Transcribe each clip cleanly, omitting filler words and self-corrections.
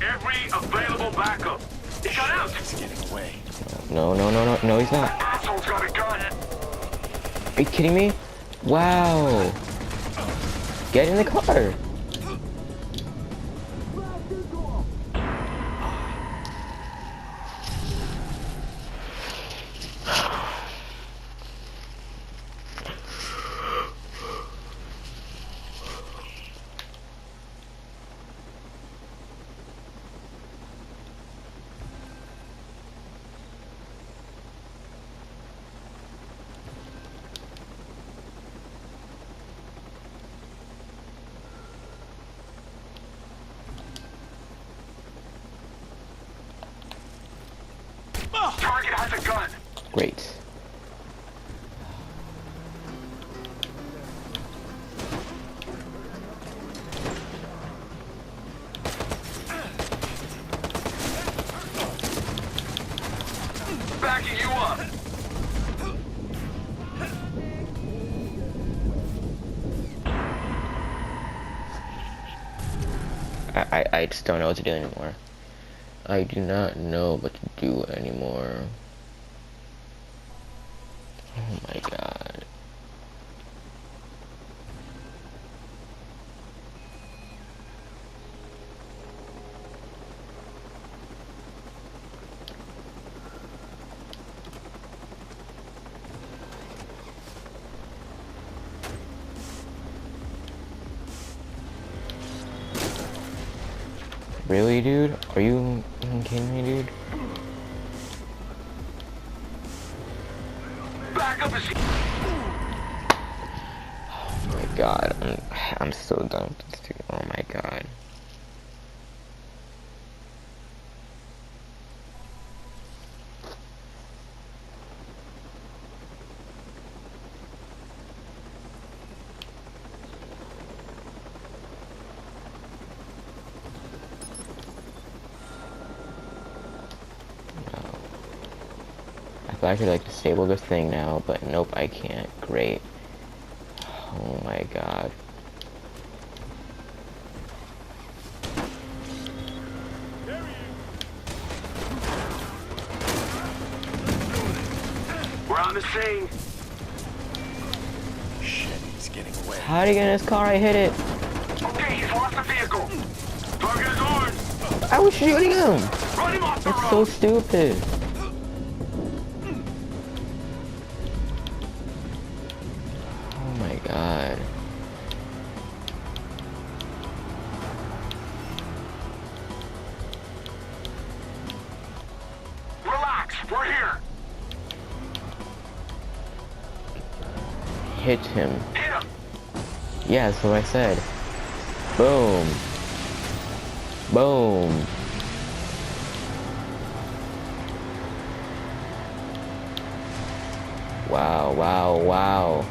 every available backup. He got out. He's getting away. No, no, no, no, no, he's not. Asshole's got a gun. Are you kidding me? Wow. Get in the car. Target has a gun. Great. Backing you up. I just don't know what to do anymore. I do not know what to do anymore. Oh my god. Really, dude? Are you kidding me, dude? Backup is. Oh my god, I'm so done with this dude. Oh my god. I actually like disable this thing now, but nope, I can't. Great. Oh my god. We're on the scene. Shit, he's getting away. How'd he get in his car? I hit it. Okay, he's lost the vehicle. Target is on. I was shooting him. Run him off the That's so road. stupid. Oh my god. Relax, we're here. Hit him. Hit him. Yeah, that's what I said. Boom. Boom. Wow, wow, wow.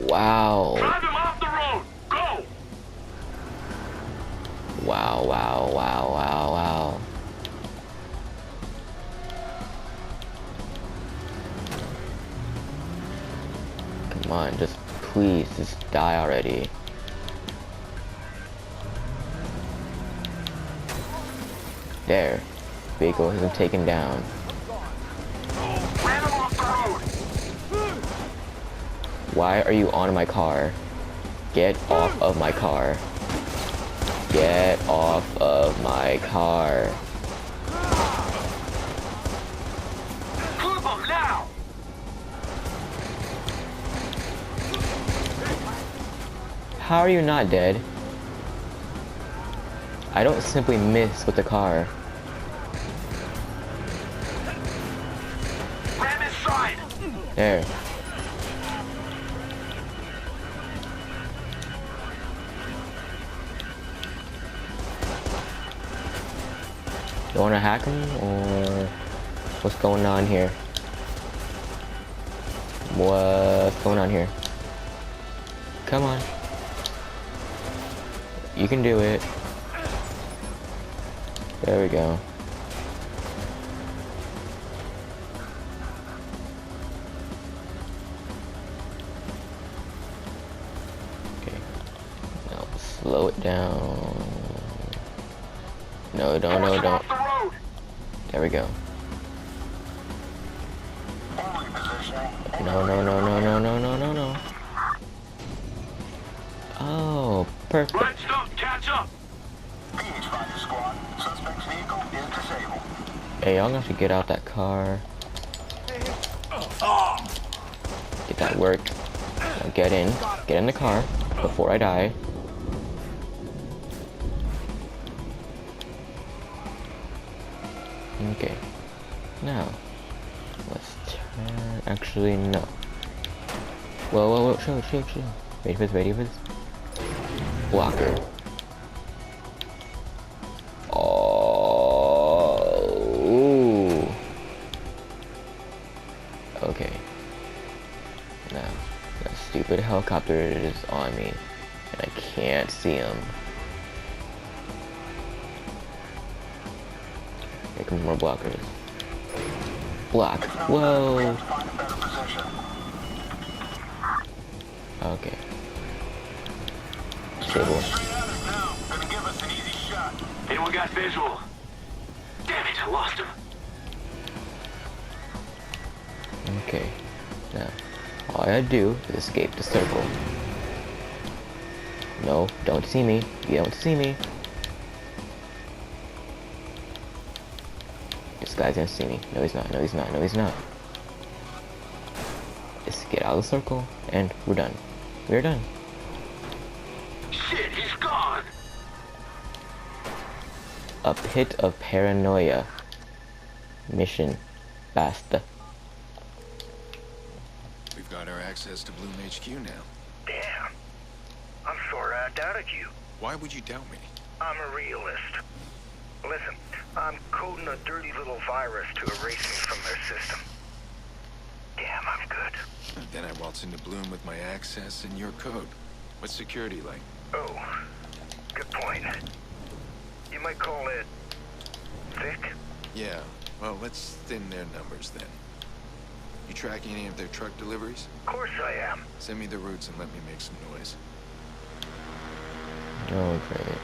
Wow. Drive him off the road. Go. Wow, wow, wow, wow, wow. Come on, just please, just die already. There. Vehicle has been taken down. Ran him off the road. Why are you on my car? Get off of my car. Get off of my car. Clip him now. How are you not dead? I don't simply miss with the car. Ram his side. There. You wanna hack him, or what's going on here? What's going on here? Come on. You can do it. There we go. slow it down. No, Push don't. him off the road. There we go. Only positioning. No. Oh, perfect. Red stuff, catch up. Phoenix Fighter Squad. Suspect's vehicle is disabled. Hey, y'all gonna have to get out that car. Get that work. Now get in the car before I die. Okay. Now, let's turn. Actually, no. Whoa. Show. Ready for this. Blocker. Oh. Okay. Now, that stupid helicopter is on me, and I can't see him. Here comes more blockers. Block. Whoa. Find a better position. Okay. Stable. Straight at us now. Gonna give us an easy shot. Anyone got visual? Damn it, I lost him. Okay. Now, all I gotta do is escape the circle. No, don't see me. You don't see me. This guy's gonna see me. No, he's not. Just get out of the circle, and we're done. We're done. Shit, he's gone. A pit of paranoia. Mission. Basta. We've got our access to Bloom HQ now. Damn. I'm sorry I doubted you. Why would you doubt me? I'm a realist. Listen, I'm coding a dirty little virus to erase me from their system. Damn, I'm good. And then I waltz into Bloom with my access and your code. What's security like? Oh, good point. You might call it thick. Yeah, well, let's thin their numbers then. You tracking any of their truck deliveries? Of course I am. Send me the routes and let me make some noise. Oh, great.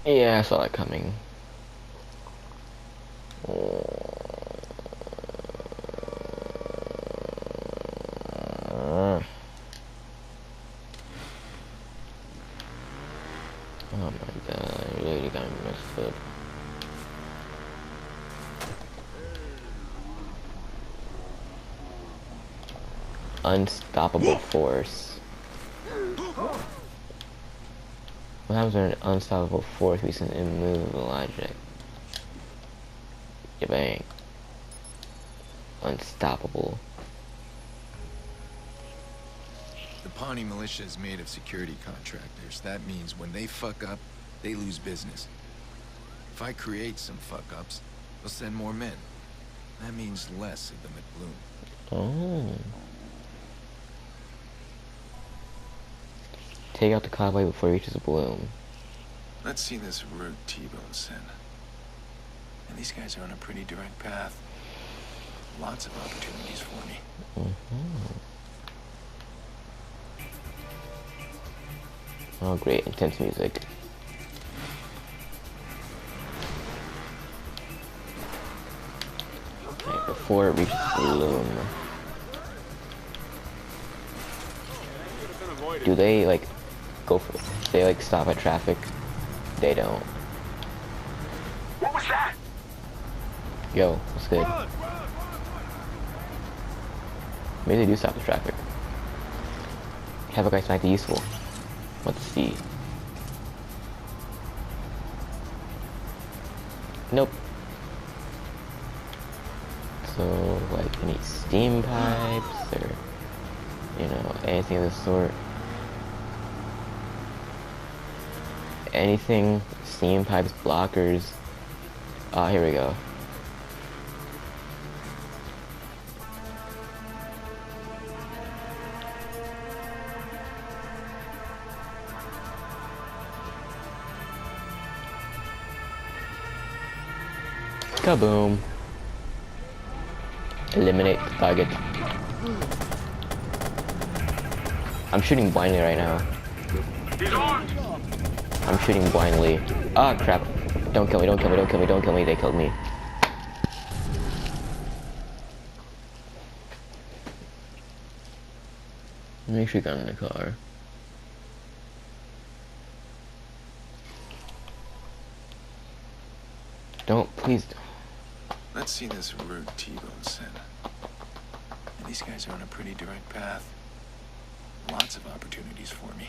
Yeah, I saw that coming. Oh my god, I really got messed up. Unstoppable force. What happens when an unstoppable force meets an immovable object? Yeah, bang. Unstoppable. The Pawnee militia is made of security contractors. That means when they fuck up, they lose business. If I create some fuck-ups, they'll send more men. That means less of them at Bloom. Oh. Take out the convoy before it reaches Bloom. Let's see this route T-Bone sent. And these guys are on a pretty direct path. Lots of opportunities for me. Oh great, intense music. Okay, before it reaches Bloom. Do they like go for they like stop at traffic? They don't. What was that? Yo, what's good? Maybe they do stop the traffic. Have a guy might be useful. Let's see. Nope. So, like, any steam pipes or, you know, anything of the sort. Anything, steam pipes, blockers. Ah, here we go. Kaboom. Eliminate the target. I'm shooting blindly right now. He's armed. I'm shooting blindly. Ah, crap. Don't kill me, don't kill me, don't kill me, don't kill me. They killed me. Make sure you got in the car. Don't, please. Let's see this route T-Bone sent. These guys are on a pretty direct path. Lots of opportunities for me.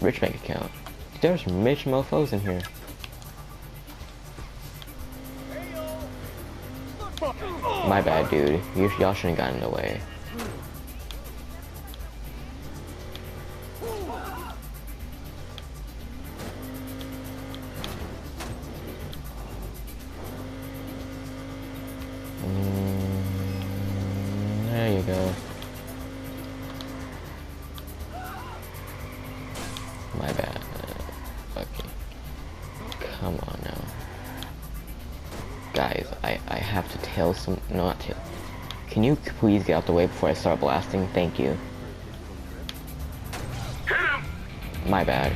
Rich bank account. There's rich mofos in here. My bad, dude. Y'all shouldn't have gotten in the way. There you go. My bad. Okay. Come on now. Guys, I have to tail some... No, not tail. Can you please get out the way before I start blasting? Thank you. Hit him. My bad.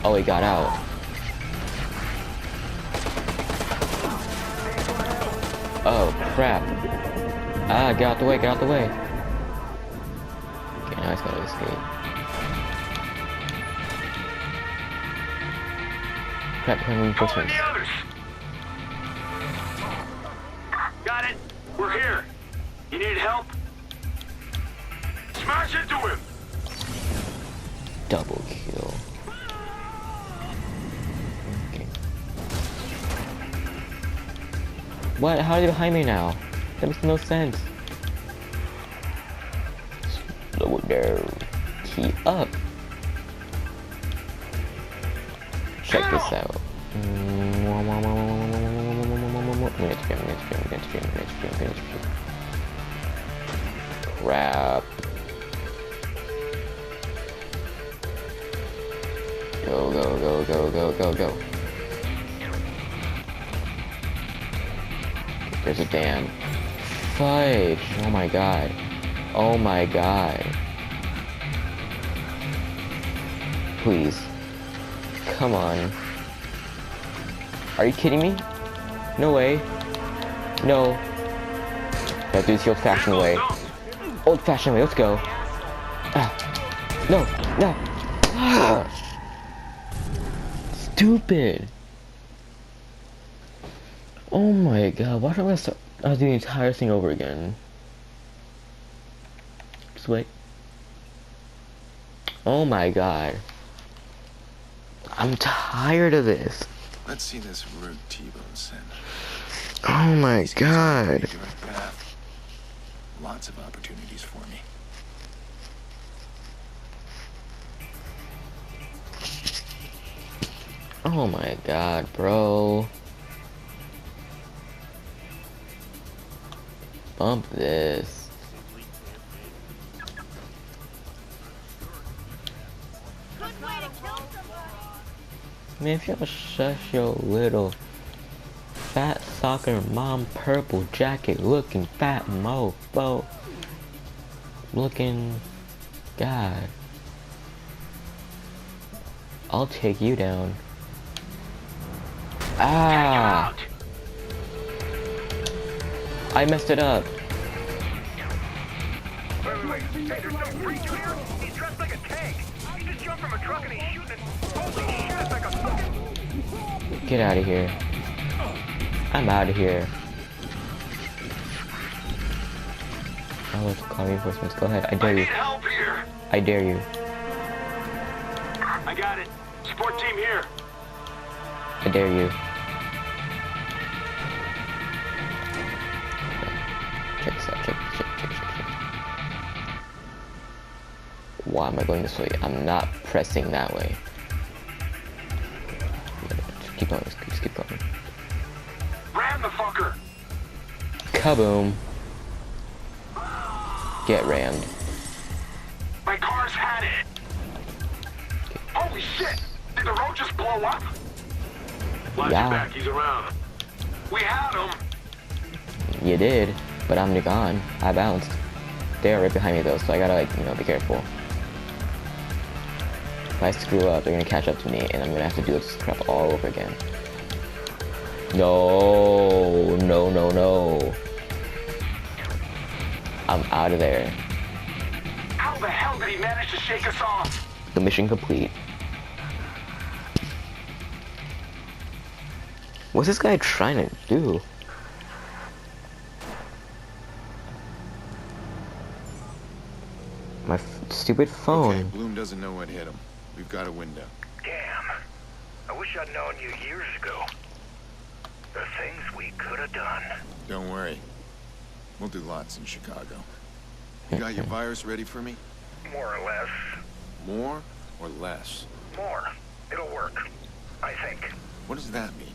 Oh, he got out. Oh, crap. Ah, get out the way, get out the way. Okay, now he's gotta escape. Crap, behind Call in reinforcements. the others. Got it. We're here. You need help? Smash into him. Double kill. Okay. What? How are they behind me now? That makes no sense. Slow down. Key up. Check this out. Crap. Go, go, go, go, go, go, go. There's a dam. Fudge! Oh my god. Oh my god. Please. Come on. Are you kidding me? No way. No. Gotta do this the old-fashioned way. Old-fashioned way, let's go. Ah. No, no. Ah. Stupid. Oh my god, why don't I start do the entire thing over again? Just wait. Oh my god. I'm tired of this. Let's see this route T-Bone sent. Oh my god. Pretty direct path. Lots of opportunities for me. Oh my god, bro. Bump this. Man, if y'all shut your little fat soccer mom purple jacket looking fat mofo looking god. I'll take you down. Ah! I messed it up. Wait. Hey, there's no freak here. He's dressed like a tank. He just jumped from a truck and he's shooting it. Holy shit, it's like a fucking... Get out of here. I'm out of here. Oh, let's call reinforcements. Go ahead. I I dare need you. help here. I dare you. I got it. Support team here. I dare you. Check this out. Check. Why am I going this way? I'm not pressing that way. Just keep going. Just keep going. Ram the fucker. Kaboom. Get rammed. My car's had it. Holy shit! Did the road just blow up? Watch Yeah. your back, he's around. We had him. You did, but I'm gone. I bounced. They're right behind me though, so I gotta, like, you know, be careful. If I screw up, they're gonna catch up to me, and I'm gonna have to do this crap all over again. No, no, no, no. I'm out of there. How the hell did he manage to shake us off? The mission complete. What's this guy trying to do? My stupid phone. Okay, Bloom doesn't know what hit him. We've got a window. Damn. I wish I'd known you years ago. The things we could have done. Don't worry. We'll do lots in Chicago. You got your virus ready for me? More or less. More or less? More. It'll work. I think. What does that mean?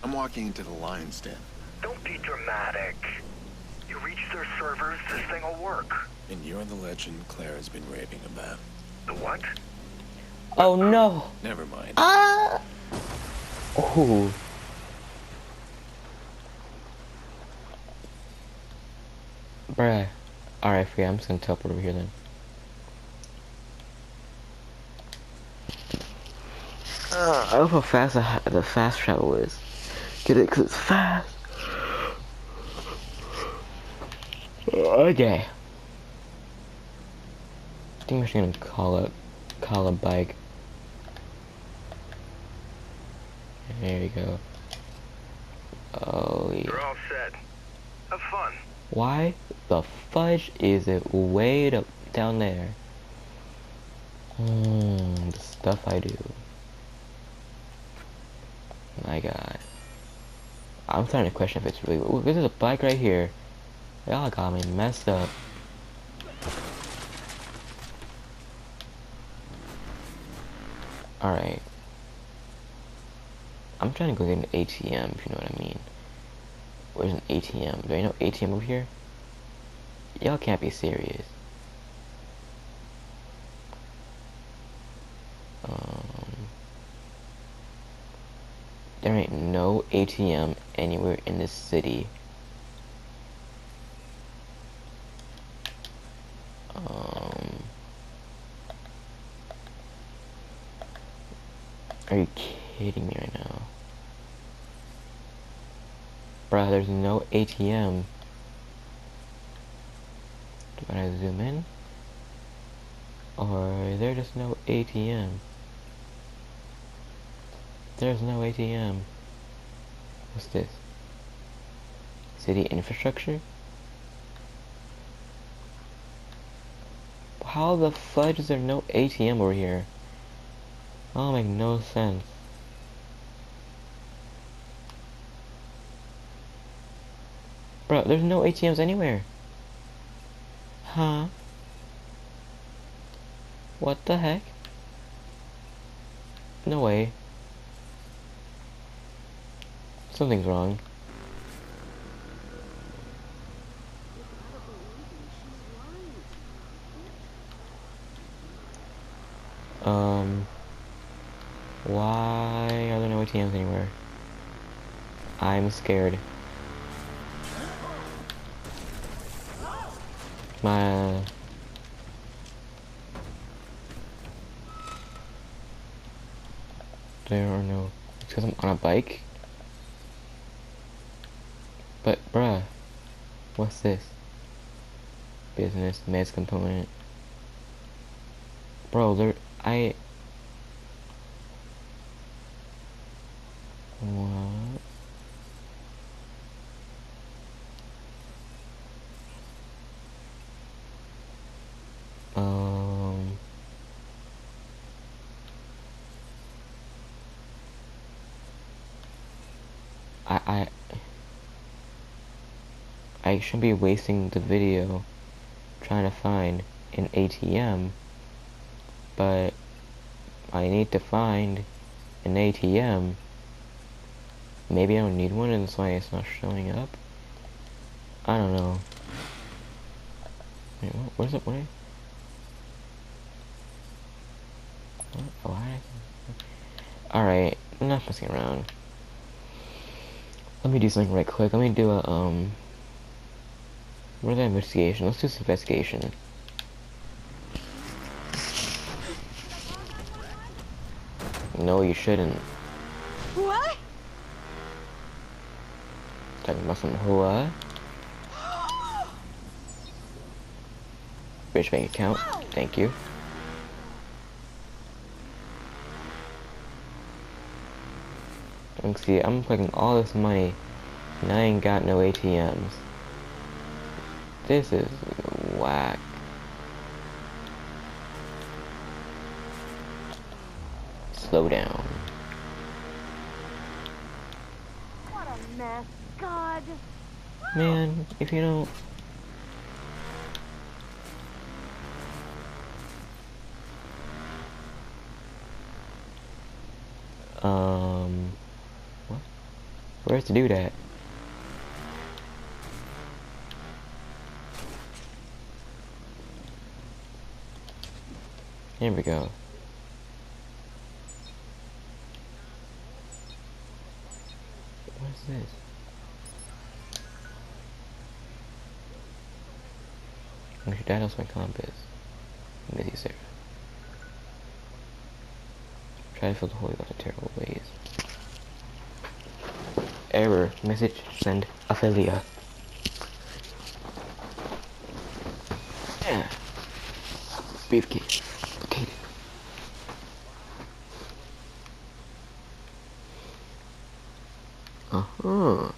I'm walking into the lion's den. Don't be dramatic. You reach their servers, this thing will work. And you're the legend Claire has been raving about. The what? Oh no! Never mind. Ah! Oh. Bruh. Alright, forget. I'm just gonna teleport over here then. I love how fast the fast travel is. Get it? 'Cause it's fast. Okay. I think we're just gonna call a bike. There we go. Oh yeah. You're all set. Have fun. Why the fudge is it way down there? The stuff I do. My God. I'm starting to question if it's really. Ooh, this is a bike right here. Y'all got me messed up. Alright. I'm trying to go get an ATM, if you know what I mean. Where's an ATM? Do I know ATM over here? Y'all can't be serious. There ain't no ATM anywhere in this city. Are you kidding me right now? Bruh, there's no ATM. Do I zoom in? Or is there just no ATM? There's no ATM. What's this? City infrastructure? How the fudge is there no ATM over here? That'll make no sense. Bro, there's no ATMs anywhere. Huh? What the heck? No way. Something's wrong. Why are there no ATMs anywhere? I'm scared. There are no, because I'm on a bike? But bruh, what's this? Business, meds component. Bro, what? I shouldn't be wasting the video trying to find an ATM, but I need to find an ATM. Maybe I don't need one and that's why it's not showing up. I don't know. Wait, where's it? Where? Alright, enough messing around. Let me do something right quick. Let me do a, what is that investigation? Let's do some investigation. No, you shouldn't. What? Talking about some what? Rich bank account. Thank you. Let's see, I'm collecting all this money, and I ain't got no ATMs. This is whack. Slow down. What a mess. God. Man, if you don't... What? Where's the dude at? Here we go. What's this? Actually, that was my compass. Busy Sarah. Try to fill the Holy Ghost in terrible ways. Error. Message send Ophelia. Yeah. Briefcase. Located. Uh-huh.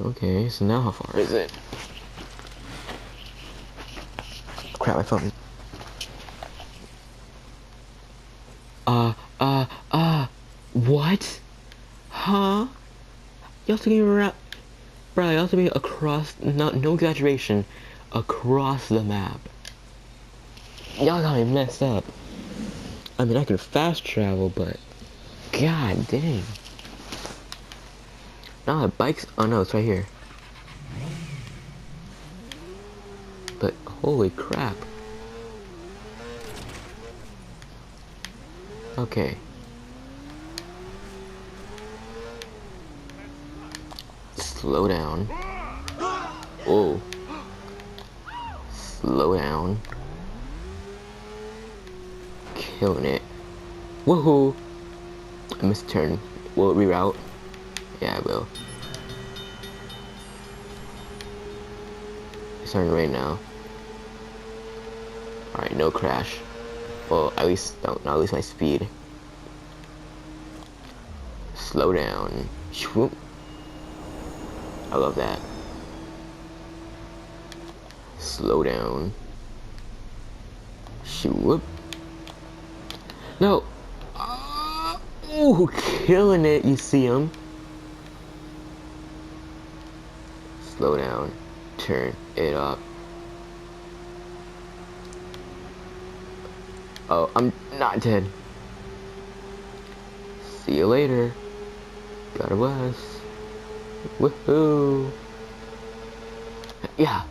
Okay, so now how far is it? Crap, my phone. What? Huh? Y'all taking around, bro, y'all taking across, no exaggeration, across the map. Y'all got me messed up. I mean, I can fast travel, but god dang. Now the bike's, oh no, it's right here. But holy crap. Okay. Slow down. Whoa. Slow down. Killing it. Woohoo! I missed a turn. Will it reroute? Yeah, I will. It's starting to rain now. Alright, no crash. Well, at least, not at least my speed. Slow down. Swoop. I love that. Slow down. Swoop. No. Ooh, killing it. You see him. Slow down. Turn it up. Oh, I'm not dead. See you later. God bless. Woohoo! Yeah.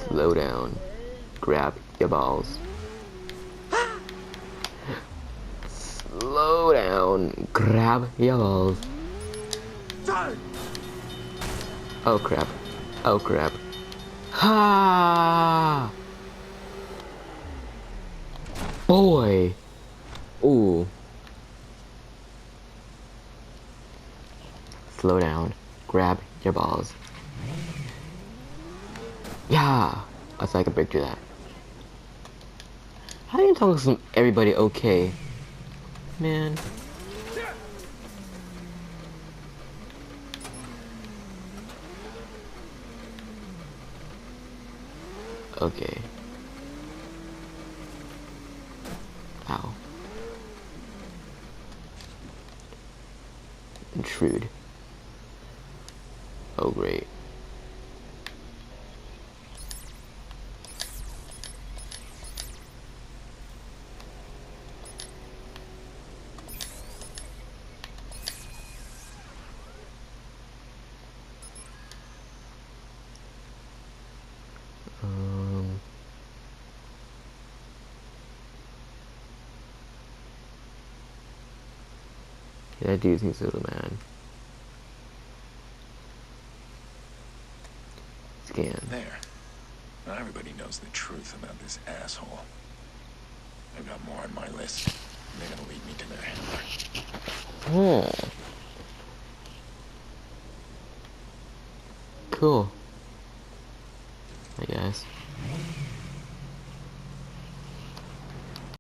Slow down. Grab your balls. Slow down. Grab your balls. Oh crap. Oh crap. Ha! Boy. Ooh. Slow down. Grab your balls. Yeah. I thought I could break through that. How do you talk to everybody okay? Man. Okay. Ow. Intrude. Oh great. That dude seems a little mad. again. There. Now everybody knows the truth about this asshole. I've got more on my list. They're gonna lead me to their handler. Cool. I guess.